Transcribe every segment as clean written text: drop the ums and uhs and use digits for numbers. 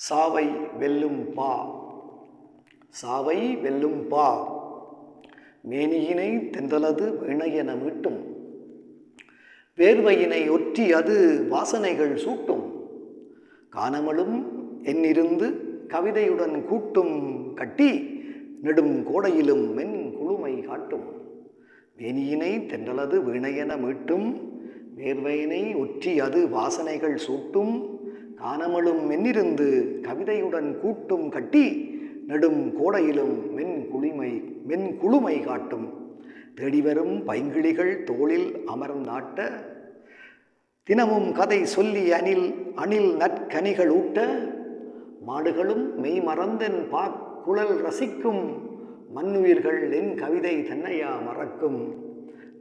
சாவை வெல்லும் பா. சாவை வெல்லும் பா மேனியினை தென்றலது வீணையென மீட்டும், வேர்வையினை ஒற்றி அது வாசனைகள் சூட்டும், காணமலும் என்னிருந்து கவிதையுடன் கூட்டும் கட்டி நெடும் கோடையிலும் மென் குளுமை காட்டும். மேனியினை தென்றலது வீணையென மீட்டும், வேர்வையினை ஒற்றி அது வாசனைகள் சூட்டும், காணமலும் மென்னிருந்து கவிதையுடன் கூட்டும் கட்டி நெடும் கோடையிலும் மென் குளுமை காட்டும். தேடிவரும் பைங்கிளிகள் தோளில் அமர்ந்தாட்ட, தினமும் கதை சொல்லி அணில் நற்கனிகள் ஊட்ட, மாடுகளும் மெய் மறந்தென் பாக்குழல் ரசிக்கும், மண்ணுயிர்கள் என் கவிதை தன்னையா மறக்கும்.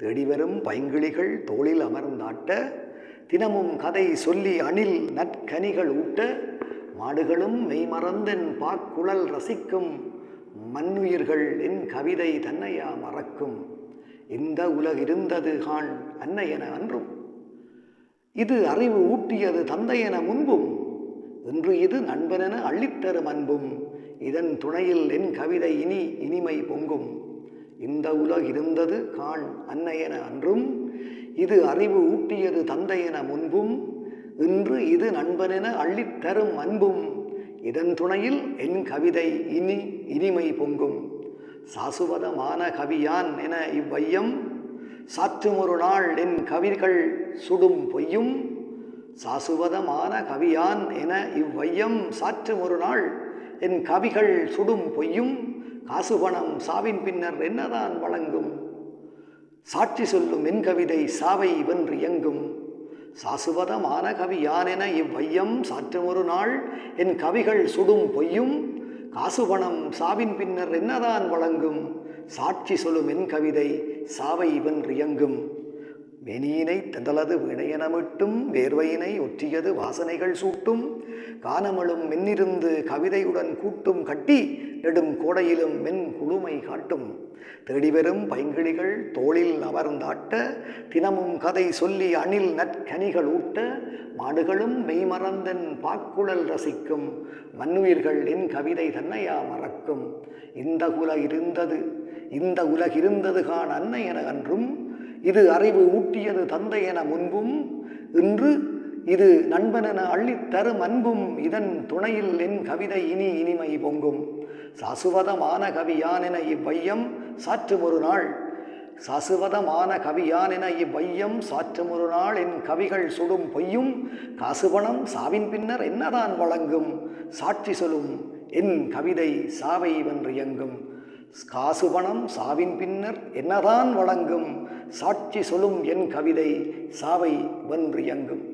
தேடிவரும் பைங்கிளிகள் தோளில் அமர்ந்தாட்ட, தினமும் கதை சொல்லி அணில் நற்கனிகள் ஊட்ட, மாடுகளும் மெய்மறந்தென் பாக்குழல் ரசிக்கும், மண்ணுயிர்கள் என் கவிதை தன்னையா மறக்கும். இந்த உலகிருந்தது காண் அன்னையென அன்றும், இது அறிவு ஊட்டியது தந்தையென முன்பும், இன்று இது நண்பனென அள்ளித்தரும் அன்பும், இதன் துணையில் என் கவிதை இனிமை பொங்கும். இந்த உலகிருந்தது காண் அன்னையென அன்றும், இது அறிவு ஊட்டியது தந்தையென முன்பும், இன்று இது நண்பனென அள்ளித்தரும் அன்பும், இதன் துணையில் என் கவிதை இனிமை பொங்கும். சாசுவதமான கவியான் என இவ்வையம் சாற்றும் ஒரு நாள் என் கவிகள் சுடும் பொய்யும். சாசுவதமான கவியான் என இவ்வையம் சாற்றும் ஒரு நாள் என் கவிகள் சுடும் பொய்யும், காசுபணம் சாவின் பின்னர் என்னதான் வழங்கும், சாட்சி சொல்லும் என் கவிதை சாவை வென்று இயங்கும். சாசுவதமான கவியான் என இவ்வையம் சாற்றும் ஒரு நாள் என் கவிகள் சுடும் பொய்யும், காசுபணம் சாவின் பின்னர் என்னதான் வழங்கும், சாட்சி சொல்லும் என் கவிதை சாவை வென்று இயங்கும். மேனியினை தென்றலது வீணையென மீட்டும், வேர்வையினை ஒற்றியது வாசனைகள் சூட்டும், காணமலும் மென்னிருந்து கவிதையுடன் கூட்டும் கட்டி நெடும் கோடையிலும் மென் குளுமை காட்டும். தேடிவரும் பைங்கிளிகள் தோளில் அமர்ந்தாட்ட, தினமும் கதை சொல்லி அணில் நற்கனிகள் ஊட்ட, மாடுகளும் மெய்மறந்தென் பாக்குழல் ரசிக்கும், மண்ணுயிர்கள் என் கவிதை தன்னையா மறக்கும். இந்த உலகிருந்தது காண் அன்னை என அன்றும், இது அறிவு ஊட்டியது தந்தை என முன்பும், இன்று இது நண்பனென அள்ளித்தரும் அன்பும், இதன் துணையில் என் கவிதை இனிமை பொங்கும். சாசுவதமான கவியான் என இவ்வையம் சாற்றும் ஒரு நாள், சாசுவதமான கவியான் என இவ்வையம் சாற்றும் ஒரு நாள் என் கவிகள் சுடும் பொய்யும், காசுபணம் சாவின் பின்னர் என்னதான் வழங்கும், சாட்சி சொல்லும் என் கவிதை சாவை வென்று இயங்கும். காசுபணம் சாவின் பின்னர் என்னதான் வழங்கும், சாட்சி சொல்லும் என் கவிதை சாவை வென்று இயங்கும்.